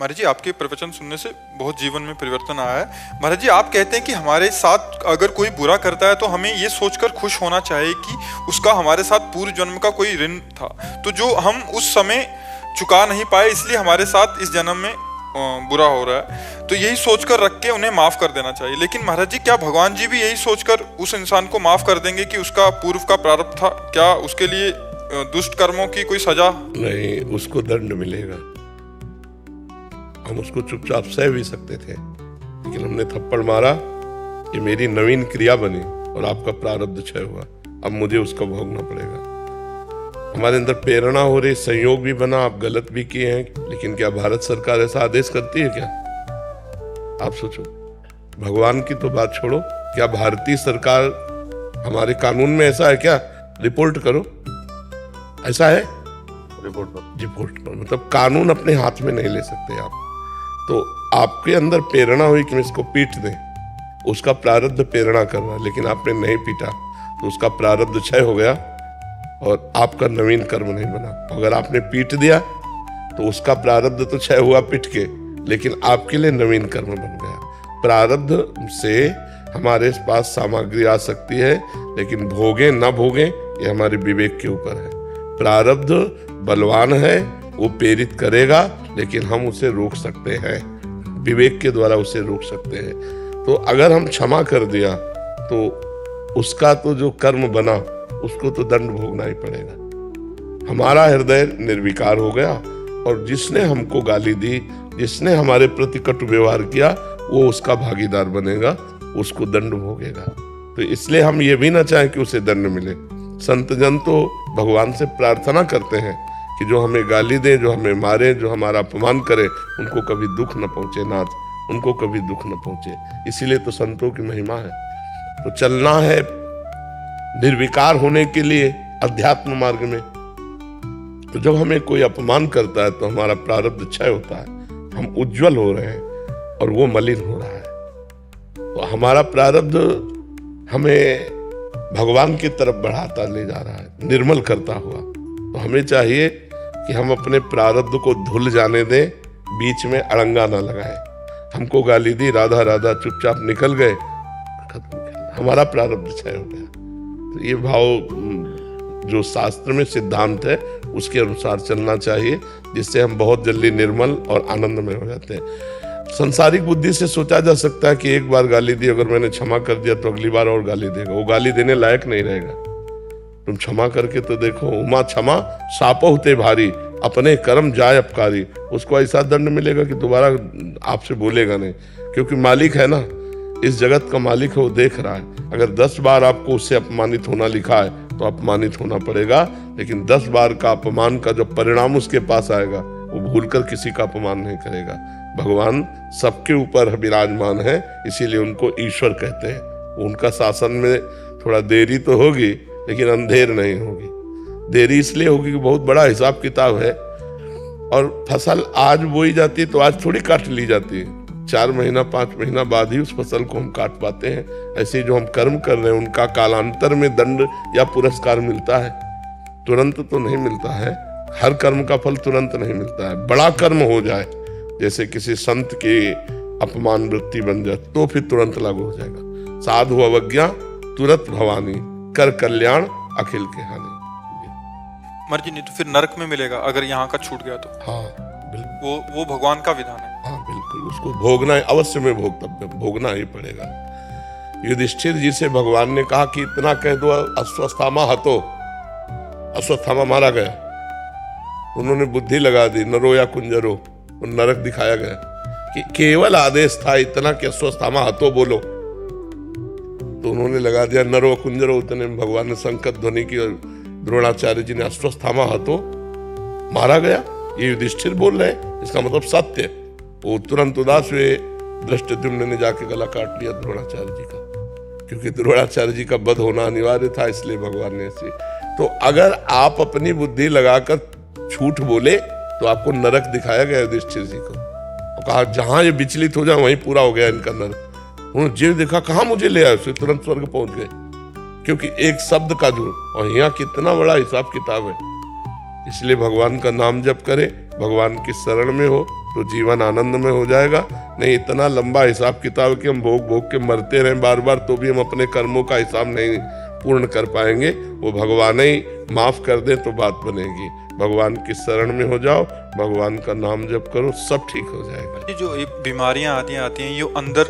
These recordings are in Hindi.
महाराज जी, आपके प्रवचन सुनने से बहुत जीवन में परिवर्तन आया है। महाराज जी, आप कहते हैं कि हमारे साथ अगर कोई बुरा करता है तो हमें ये सोचकर खुश होना चाहिए कि उसका हमारे साथ पूर्व जन्म का कोई ऋण था, तो जो हम उस समय चुका नहीं पाए इसलिए हमारे साथ इस जन्म में बुरा हो रहा है, तो यही सोचकर रख के उन्हें माफ कर देना चाहिए। लेकिन महाराज जी, क्या भगवान जी भी यही सोचकर उस इंसान को माफ कर देंगे कि उसका पूर्व का प्रारब्ध था? क्या उसके लिए दुष्ट कर्मों की कोई सजा नहीं, उसको दंड मिलेगा। हम उसको चुपचाप सह भी सकते थे, लेकिन हमने थप्पड़ मारा, ये मेरी नवीन क्रिया बनी और आपका प्रारब्ध क्षय हुआ, अब मुझे उसका भोगना पड़ेगा। हमारे अंदर प्रेरणा हो रही, संयोग भी बना, आप गलत भी किए हैं, लेकिन क्या भारत सरकार ऐसा आदेश करती है क्या? आप सोचो, भगवान की तो बात छोड़ो, क्या भारतीय सरकार, हमारे कानून में ऐसा है क्या? रिपोर्ट करो, ऐसा है? रिपोर्ट करो, मतलब कानून अपने हाथ में नहीं ले सकते आप। तो आपके अंदर प्रेरणा हुई कि मैं इसको पीट दें, उसका प्रारब्ध प्रेरणा कर रहा है, लेकिन आपने नहीं पीटा तो उसका प्रारब्ध क्षय हो गया और आपका नवीन कर्म नहीं बना। अगर आपने पीट दिया तो उसका प्रारब्ध तो क्षय हुआ पीट के, लेकिन आपके लिए नवीन कर्म बन गया। प्रारब्ध से हमारे पास सामग्री आ सकती है, लेकिन भोगे ना भोगे ये हमारे विवेक के ऊपर है। प्रारब्ध बलवान है, वो प्रेरित करेगा, लेकिन हम उसे रोक सकते हैं, विवेक के द्वारा उसे रोक सकते हैं। तो अगर हम क्षमा कर दिया तो उसका तो जो कर्म बना उसको तो दंड भोगना ही पड़ेगा। हमारा हृदय निर्विकार हो गया और जिसने हमको गाली दी, जिसने हमारे प्रति कटु व्यवहार किया, वो उसका भागीदार बनेगा, उसको दंड भोगेगा। तो इसलिए हम ये भी ना चाहें कि उसे दंड मिले। संत जन तो भगवान से प्रार्थना करते हैं कि जो हमें गाली दे, जो हमें मारे, जो हमारा अपमान करे, उनको कभी दुख न पहुंचे नाथ, उनको कभी दुख न पहुंचे। इसीलिए तो संतों की महिमा है। तो चलना है निर्विकार होने के लिए अध्यात्म मार्ग में। तो जब हमें कोई अपमान करता है तो हमारा प्रारब्ध क्षय होता है, हम उज्जवल हो रहे हैं और वो मलिन हो रहा है। तो हमारा प्रारब्ध हमें भगवान की तरफ बढ़ाता ले जा रहा है, निर्मल करता हुआ। तो हमें चाहिए कि हम अपने प्रारब्ध को धुल जाने दें, बीच में अड़ंगा ना लगाएं। हमको गाली दी, राधा राधा, चुपचाप निकल गए, खत्म, हमारा प्रारब्ध क्षय हो गया। तो ये भाव जो शास्त्र में सिद्धांत है उसके अनुसार चलना चाहिए, जिससे हम बहुत जल्दी निर्मल और आनंदमय हो जाते हैं। संसारिक बुद्धि से सोचा जा सकता है कि एक बार गाली दी, अगर मैंने क्षमा कर दिया तो अगली बार और गाली देगा, वो गाली देने लायक नहीं रहेगा। तुम क्षमा करके तो देखो, उमा क्षमा सापो होते भारी, अपने कर्म जाय अपकारी। उसको ऐसा दंड मिलेगा कि दोबारा आपसे बोलेगा नहीं, क्योंकि मालिक है ना, इस जगत का मालिक है, वो देख रहा है। अगर 10 बार आपको उससे अपमानित होना लिखा है तो अपमानित होना पड़ेगा, लेकिन 10 बार का अपमान का जो परिणाम उसके पास आएगा वो भूलकर किसी का अपमान नहीं करेगा। भगवान सबके ऊपर विराजमान है, इसीलिए उनको ईश्वर कहते हैं। उनका शासन में थोड़ा देरी तो होगी, लेकिन अंधेर नहीं होगी। देरी इसलिए होगी कि बहुत बड़ा हिसाब किताब है, और फसल आज बोई जाती है तो आज थोड़ी काट ली जाती है, 4 महीना 5 महीना बाद ही उस फसल को हम काट पाते हैं। ऐसे जो हम कर्म कर रहे हैं उनका कालांतर में दंड या पुरस्कार मिलता है, तुरंत तो नहीं मिलता है। हर कर्म का फल तुरंत नहीं मिलता है। बड़ा कर्म हो जाए, जैसे किसी संत की अपमान वृत्ति बन जाए, तो फिर तुरंत लागू हो जाएगा। साधु अवज्ञा तुरंत भवानी, कर कल्याण अखिल के हानि। मर्जी नहीं तो फिर नरक में मिलेगा अगर यहाँ का छूट गया तो। हाँ बिल्कुल, वो भगवान का विधान है। हाँ बिल्कुल, उसको भोगना है, अवश्य में भोगना ही पड़ेगा। युधिष्ठिर जी से भगवान ने कहा कि इतना कह दो अश्वत्थामा हतो, अश्वत्थामा मारा गया। उन्होंने बुद्धि लगा दी, नरो या कुंजरो, नरक दिखाया गया कि केवल आदेश था इतना कि अश्वत्थामा हतो बोलो, तो उन्होंने लगा दिया नरो कुंजरो। उतने में भगवान ने संकट ध्वनि की और द्रोणाचार्य जी ने अश्वत्थामा हतो, मारा गया। ये युधिष्ठिर बोल रहे, इसका मतलब सत्य। वो तुरंत उदास हुए, धृष्टद्युम्न ने जाके गला काट लिया द्रोणाचार्य जी का, क्योंकि द्रोणाचार्य जी का वध होना अनिवार्य था, इसलिए भगवान ने ऐसे। तो अगर आप अपनी बुद्धि लगाकर झूठ बोले तो आपको नरक दिखाया गया युधिष्ठिर जी को, और कहा जहां ये विचलित हो जाए वहीं पूरा हो गया इनका नरक। उन्होंने जीव देखा, कहां मुझे ले आए, उससे तुरंत स्वर्ग पहुंच गए, क्योंकि एक शब्द का जो, और यहाँ कितना बड़ा हिसाब किताब है। इसलिए भगवान का नाम जप करे, भगवान की शरण में हो, तो जीवन आनंद में हो जाएगा। नहीं इतना लंबा हिसाब किताब कि हम भोग भोग के मरते रहें बार बार, तो भी हम अपने कर्मों का हिसाब नहीं पूर्ण कर पाएंगे। वो भगवान ही माफ कर दे तो बात बनेगी। भगवान की शरण में हो जाओ, भगवान का नाम जप करो, सब ठीक हो जाएगा। ये जो बीमारियां आती हैं, ये अंदर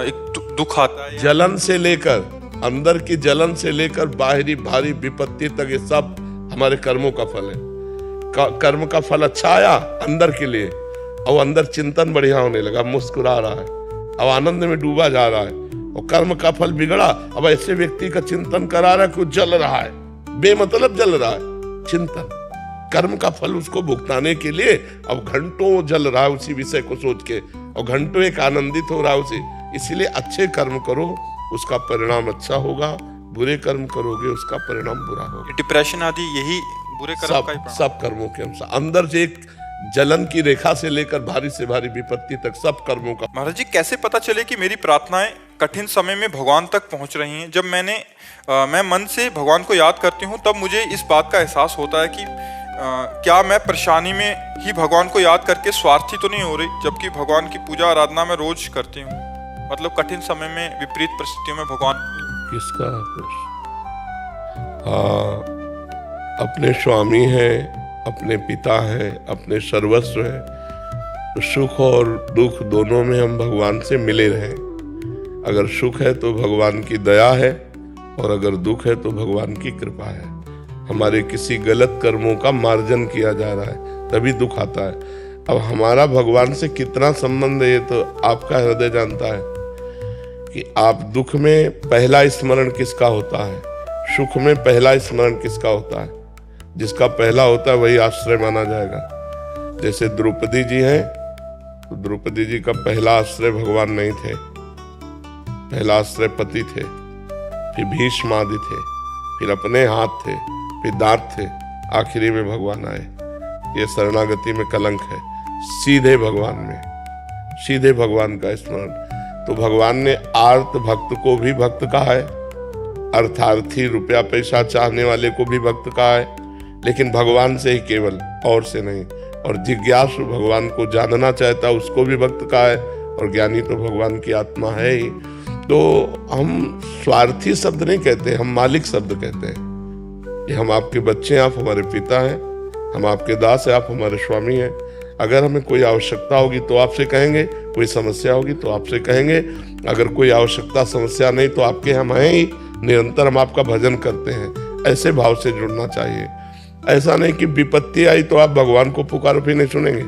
एक दुख आता है, जलन से लेकर, अंदर की जलन से लेकर बाहरी भारी विपत्ति तक, ये सब हमारे कर्मों का फल है। कर्म का फल अच्छा आया अंदर के लिए, और अंदर चिंतन बढ़िया होने लगा, मुस्कुरा रहा है, अब आनंद में डूबा जा रहा है। और कर्म का फल बिगड़ा, अब ऐसे व्यक्ति का चिंतन करा रहा है, कुछ जल रहा है, बेमतलब जल रहा है चिंतन। कर्म का फल उसको भुगताने के लिए अब घंटों जल रहा है उसी विषय को सोच के, और घंटों एक आनंदित हो रहा है उसे। इसीलिए अच्छे कर्म करो, उसका परिणाम अच्छा होगा, बुरे कर्म करोगे उसका परिणाम बुरा होगा। डिप्रेशन आदि यही बुरे कर्म का ही परिणाम। सब कर्मों के अनुसार, अंदर से एक जलन की रेखा से लेकर भारी से भारी विपत्ति तक सब कर्मों का। महाराज जी, कैसे पता चले कि मेरी प्रार्थनाएं कठिन समय में भगवान तक पहुंच रही हैं? जब मैं मन से भगवान को याद करती हूं, तब मुझे इस बात का एहसास होता है कि क्या मैं परेशानी में ही भगवान को याद करके स्वार्थी तो नहीं हो रही, जबकि भगवान की पूजा आराधना मैं रोज करती हूँ। मतलब कठिन समय में, विपरीत परिस्थितियों में भगवान किसका? अपने स्वामी है, अपने पिता है, अपने सर्वस्व है। तो सुख और दुख दोनों में हम भगवान से मिले रहें। अगर सुख है तो भगवान की दया है, और अगर दुख है तो भगवान की कृपा है। हमारे किसी गलत कर्मों का मार्जन किया जा रहा है, तभी दुख आता है। अब हमारा भगवान से कितना संबंध है ये तो आपका हृदय जानता है, कि आप दुख में पहला स्मरण किसका होता है, सुख में पहला स्मरण किसका होता है। जिसका पहला होता है वही आश्रय माना जाएगा। जैसे द्रौपदी जी हैं, तो द्रौपदी जी का पहला आश्रय भगवान नहीं थे, पहला आश्रय पति थे, फिर भीष्म आदि थे, फिर अपने हाथ थे, फिर दांत थे, आखिरी में भगवान आए। ये शरणागति में कलंक है। सीधे भगवान में, सीधे भगवान का स्मरण। तो भगवान ने आर्त भक्त को भी भक्त कहा है, अर्थार्थी रुपया पैसा चाहने वाले को भी भक्त कहा है, लेकिन भगवान से ही केवल, और से नहीं। और जिज्ञासु भगवान को जानना चाहता उसको भी भक्त कहा है, और ज्ञानी तो भगवान की आत्मा है ही। तो हम स्वार्थी शब्द नहीं कहते, हम मालिक शब्द कहते हैं। कि हम आपके बच्चे हैं, आप हमारे पिता हैं, हम आपके दास हैं, आप हमारे स्वामी हैं। अगर हमें कोई आवश्यकता होगी तो आपसे कहेंगे, कोई समस्या होगी तो आपसे कहेंगे। अगर कोई आवश्यकता समस्या नहीं तो आपके हम हैं ही, निरंतर हम आपका भजन करते हैं। ऐसे भाव से जुड़ना चाहिए। ऐसा नहीं कि विपत्ति आई तो आप भगवान को पुकारो फिर नहीं सुनेंगे।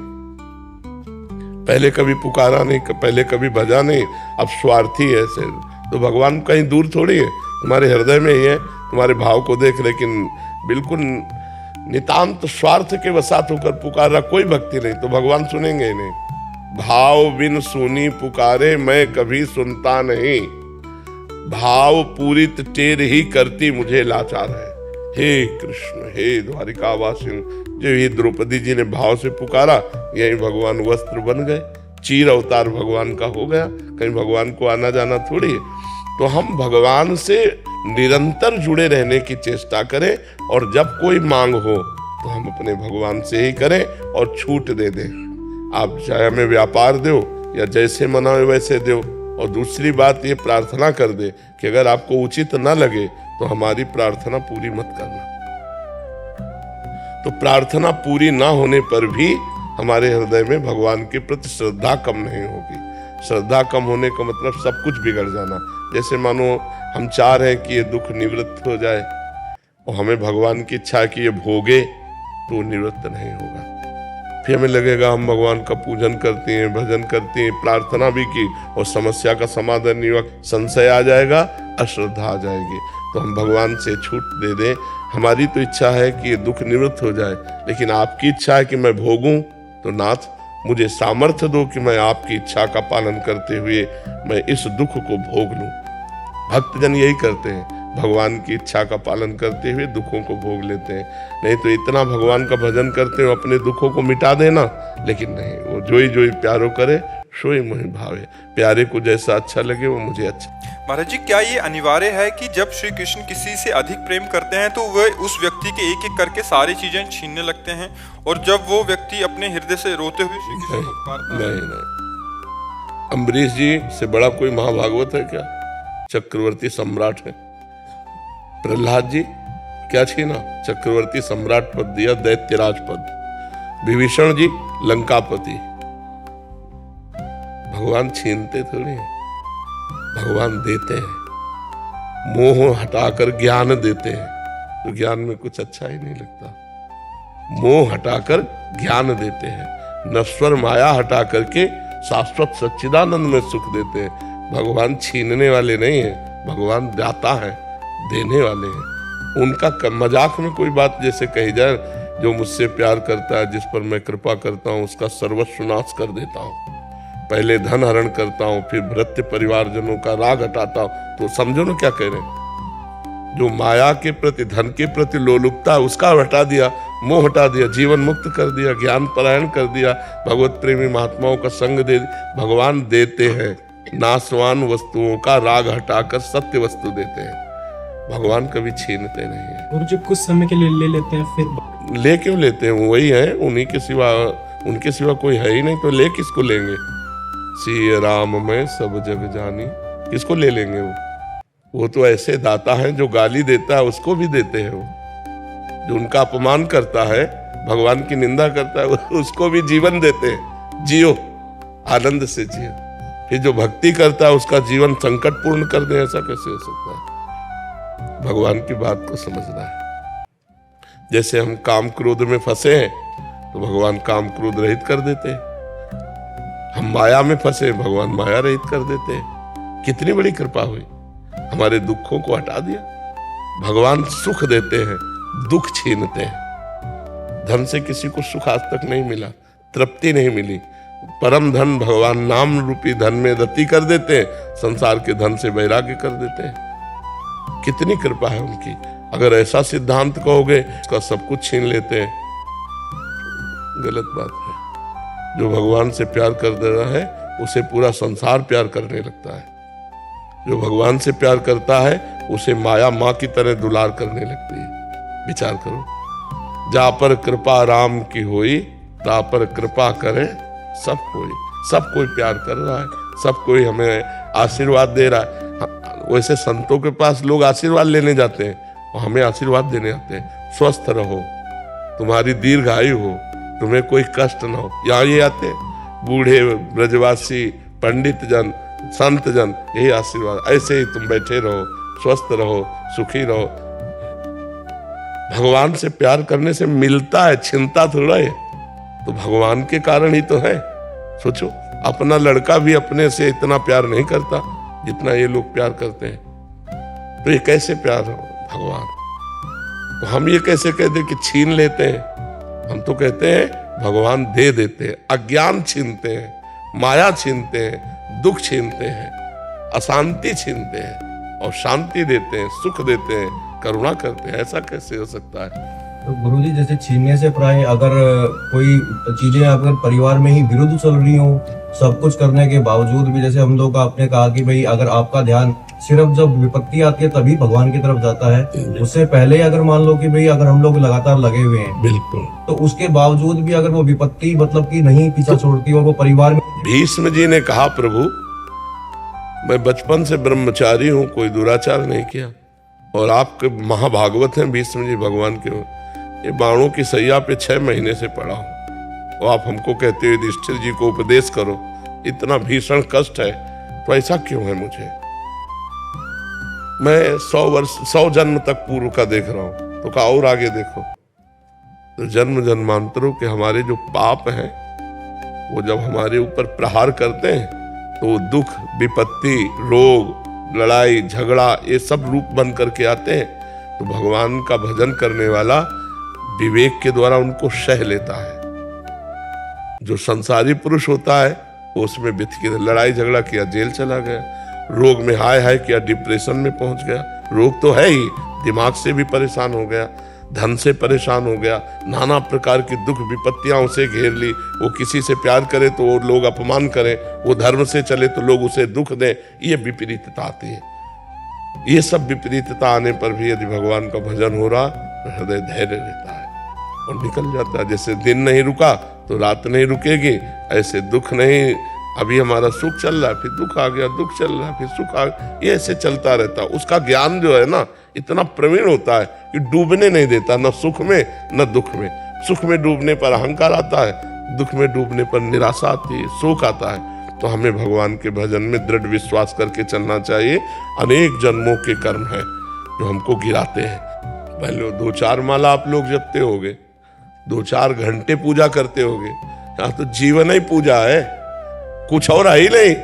पहले कभी पुकारा नहीं, पहले कभी भजा नहीं, अब स्वार्थी है ऐसे, तो भगवान कहीं दूर थोड़ी है, तुम्हारे हृदय में ही है, तुम्हारे भाव को देख। लेकिन बिल्कुल नितांत स्वार्थ के वसात होकर पुकार रहा, कोई भक्ति नहीं, तो भगवान सुनेंगे ही नहीं। भाव बिन सुनी पुकारे मैं कभी सुनता नहीं, भाव पूरित टेर ही करती मुझे लाचार है। हे कृष्ण, हे द्वारिकावासिन, जो ये द्रौपदी जी ने भाव से पुकारा, यही भगवान वस्त्र बन गए, चीर अवतार भगवान का हो गया। कहीं भगवान को आना जाना थोड़ी है। तो हम भगवान से निरंतर जुड़े रहने की चेष्टा करें, और जब कोई मांग हो तो हम अपने भगवान से ही करें और छूट दे दें। आप चाहे हमें व्यापार दो या जैसे मनाओ वैसे दो। और दूसरी बात ये प्रार्थना कर दे कि अगर आपको उचित न लगे तो हमारी प्रार्थना पूरी मत करना। तो प्रार्थना पूरी ना होने पर भी हमारे हृदय में भगवान के प्रति श्रद्धा कम नहीं होगी। श्रद्धा कम होने का मतलब सब कुछ बिगड़ जाना। जैसे मानो हम चाह रहे हैं कि ये दुख निवृत्त हो जाए, और हमें भगवान की इच्छा है कि ये भोगे, तो निवृत्त नहीं होगा। फिर हमें लगेगा हम भगवान का पूजन करते हैं, भजन करते हैं, प्रार्थना भी की, और समस्या का समाधान नहीं हुआ, संशय आ जाएगा, अश्रद्धा आ जाएगी। तो हम भगवान से छूट दे दें। हमारी तो इच्छा है कि ये दुख निवृत्त हो जाए, लेकिन आपकी इच्छा है कि मैं भोगूं, तो नाथ मुझे सामर्थ्य दो कि मैं आपकी इच्छा का पालन करते हुए मैं इस दुख को भोग लूं। भक्तजन यही करते हैं, भगवान की इच्छा का पालन करते हुए दुखों को भोग लेते हैं। नहीं तो इतना भगवान का भजन करते हो अपने दुखों को मिटा देना, लेकिन नहीं, वो जोई जोई प्यारो करे सोई मोहि भावे। प्यारे को जैसा अच्छा लगे वो मुझे अच्छा। महाराज जी, क्या ये अनिवार्य है कि जब श्री कृष्ण किसी से अधिक प्रेम करते हैं तो वह उस व्यक्ति के एक एक करके सारी चीजें छीनने लगते हैं, और जब वो व्यक्ति अपने हृदय से रोते हुए श्री कृष्ण को पुकारता है? नहीं, अम्बरीश जी से बड़ा कोई महाभागवत है क्या? चक्रवर्ती सम्राट है। प्रहलाद जी क्या छीना? चक्रवर्ती सम्राट पद दिया, दैत्यराज पद। विभीषण जी लंकापति। भगवान छीनते थोड़ी हैं, भगवान देते हैं। मोह हटाकर ज्ञान देते हैं, तो ज्ञान में कुछ अच्छा ही नहीं लगता। मोह हटाकर ज्ञान देते हैं, नश्वर माया हटा करके शाश्वत सच्चिदानंद में सुख देते हैं। भगवान छीनने वाले नहीं हैं, भगवान दाता है, देने वाले हैं। उनका मजाक में कोई बात जैसे कही जाए, जो मुझसे प्यार करता है, जिस पर मैं कृपा करता हूँ, उसका सर्वस्व नाश कर देता हूँ। पहले धन हरण करता हूँ, फिर भृत्य परिवारजनों का राग हटाता हूँ। तो समझो ना क्या कह रहे हैं। जो माया के प्रति, धन के प्रति लोलुपता, उसका हटा दिया, मोह हटा दिया, जीवन मुक्त कर दिया, ज्ञान परायण कर दिया, भगवत प्रेमी महात्माओं का संग दे। भगवान देते हैं, नाशवान वस्तुओं का राग हटाकर सत्य वस्तु देते हैं। भगवान कभी छीनते नहीं है। और जब कुछ समय के लिए ले लेते हैं, फिर ले क्यों लेते हैं? वही है, उन्हीं के सिवा, उनके सिवा कोई है ही नहीं, तो ले किसको लेंगे? सिय राम में सब जग जानी, किसको ले लेंगे? वो तो ऐसे दाता हैं, जो गाली देता है उसको भी देते हैं। वो जो उनका अपमान करता है, भगवान की निंदा करता है, उसको भी जीवन देते हैं। जियो, आनंद से जियो। फिर जो भक्ति करता है उसका जीवन संकट पूर्ण कर दे, ऐसा कैसे हो सकता है? भगवान की बात को समझना है। जैसे हम काम क्रोध में फंसे हैं, तो भगवान काम क्रोध रहित कर देते हैं। हम माया में फंसे, भगवान माया रहित कर देते हैं। कितनी बड़ी कृपा हुई, हमारे दुखों को हटा दिया। भगवान सुख देते हैं, दुख छीनते हैं। धन से किसी को सुख आज तक नहीं मिला, तृप्ति नहीं मिली। परम धन भगवान नाम रूपी धन में रति कर देते हैं, संसार के धन से वैराग्य कर देते हैं। कितनी कृपा है उनकी। अगर ऐसा सिद्धांत कहोगे, उसका सब कुछ छीन लेते हैं, गलत बात है। जो भगवान से प्यार कर दे रहा है, उसे पूरा संसार प्यार करने लगता है। जो भगवान से प्यार करता है, उसे माया माँ की तरह दुलार करने लगती है। विचार करो, जा पर कृपा राम की होई, ता पर कृपा करे सब कोई। सब कोई प्यार कर रहा है, सब कोई हमें आशीर्वाद दे रहा है। वैसे संतों के पास लोग आशीर्वाद लेने जाते हैं, और हमें आशीर्वाद देने आते हैं। स्वस्थ रहो, तुम्हारी दीर्घायु हो, तुम्हें कोई कष्ट ना हो। यहाँ ये आते हैं बूढ़े, ब्रजवासी, पंडित जन, संत जन, यही आशीर्वाद। ऐसे ही तुम बैठे रहो, स्वस्थ रहो, सुखी रहो। भगवान से प्यार करने से मिलता है, छिनता थोड़ा है। तो भगवान के कारण ही तो है। सोचो, अपना लड़का भी अपने से इतना प्यार नहीं करता जितना ये लोग प्यार करते हैं। तो ये कैसे प्यार हो भगवान? तो हम ये कैसे कहते कि छीन लेते हैं? हम तो कहते हैं भगवान दे देते हैं। अज्ञान छीनते हैं, माया छीनते हैं, दुख छीनते हैं, अशांति छीनते हैं, और शांति देते हैं, सुख देते हैं, करुणा करते हैं। ऐसा कैसे हो सकता है? तो गुरुजी, जैसे छीनने से प्राय अगर कोई चीजें अगर परिवार में ही विरुद्ध चल रही हो, सब कुछ करने के बावजूद भी, जैसे हम लोग आपने कहा कि भाई अगर आपका ध्यान सिर्फ जब विपत्ति आती है तभी भगवान की तरफ जाता है, उससे पहले अगर मान लो कि भाई अगर हम लोग लगातार लगे हुए हैं, बिल्कुल, तो उसके बावजूद भी अगर वो विपत्ति मतलब कि नहीं पीछा छोड़ती और वो परिवार में। भीष्म जी ने कहा, प्रभु मैं बचपन से ब्रह्मचारी हूँ, कोई दुराचार नहीं किया, और आपके महाभागवत हैं भीष्म जी भगवान के। ये बाणों की सैया पे 6 महीने से पड़ा हूँ, और आप हमको कहते हो युधिष्ठिर जी को उपदेश करो। इतना भीषण कष्ट है, तो ऐसा क्यों है मुझे? मैं 100 जन्म तक पूर्व का देख रहा हूं, तो कहा और आगे देखो। तो जन्म जन्मांतरों के हमारे जो पाप हैं, वो जब हमारे ऊपर प्रहार करते हैं, तो दुख, विपत्ति, रोग, लड़ाई, झगड़ा, ये सब रूप बन करके आते हैं। तो भगवान का भजन करने वाला विवेक के द्वारा उनको सह लेता है। जो संसारी पुरुष होता है, वो उसमें बिथ के लड़ाई झगड़ा किया, जेल चला गया, रोग में हाय हाय किया, डिप्रेशन में पहुंच गया। रोग तो है ही, दिमाग से भी परेशान हो गया। धन से परेशान हो गया, नाना प्रकार की दुख विपत्तियां उसे घेर ली। वो किसी से प्यार करे तो वो लोग अपमान करें, वो धर्म से चले तो लोग उसे दुख दें। ये विपरीतता आती है। ये सब विपरीतता आने पर भी यदि भगवान का भजन हो रहा, हृदय धैर्य रहता है और निकल जाता है। जैसे दिन नहीं रुका तो रात नहीं रुकेगी, ऐसे दुख नहीं, अभी हमारा सुख चल रहा है, फिर दुख आ गया, दुख चल रहा है, फिर सुख आ गया, ये ऐसे चलता रहता है। उसका ज्ञान जो है ना, इतना प्रवीण होता है कि डूबने नहीं देता, न सुख में न दुख में। सुख में डूबने पर अहंकार आता है, दुख में डूबने पर निराशा आती है, शोक आता है। तो हमें भगवान के भजन में दृढ़ विश्वास करके चलना चाहिए। अनेक जन्मों के कर्म है जो हमको गिराते हैं। पहले 2-4 माला आप लोग जपते होगे, 2-4 घंटे पूजा करते होगे, यहाँ तो जीवन ही पूजा है, कुछ और है ही नहीं।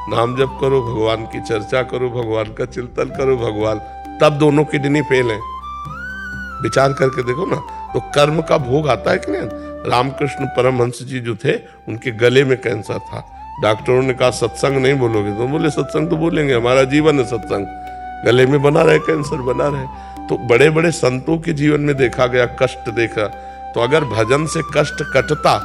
नाम जप करो, भगवान की चर्चा करो, भगवान का चिंतन करो, भगवान, तब दोनों किडनी फेल है। विचार करके देखो ना, तो कर्म का भोग आता है कि नहीं। रामकृष्ण परमहंस जी जो थे, उनके गले में कैंसर था। डॉक्टरों ने कहा सत्संग नहीं बोलोगे, तो बोले सत्संग तो बोलेंगे, हमारा जीवन है सत्संग। गले में बना रहे कैंसर, बना रहे। तो बड़े बड़े संतों के जीवन में देखा गया, कष्ट देखा। तो अगर भजन से कष्ट कटता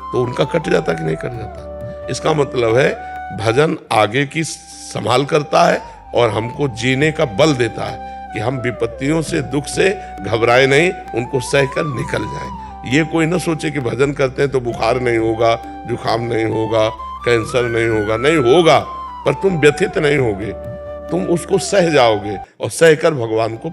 तो उनका कट जाता कि नहीं कट जाता। इसका मतलब है भजन आगे की संभाल करता है और हमको जीने का बल देता है कि हम विपत्तियों से, दुख से घबराए नहीं, उनको सहकर निकल जाएं। ये कोई ना सोचे कि भजन करते हैं तो बुखार नहीं होगा, जुकाम नहीं होगा, कैंसर नहीं होगा। नहीं होगा, पर तुम व्यथित नहीं होगे, तुम उसको सह जाओगे और सहकर भगवान को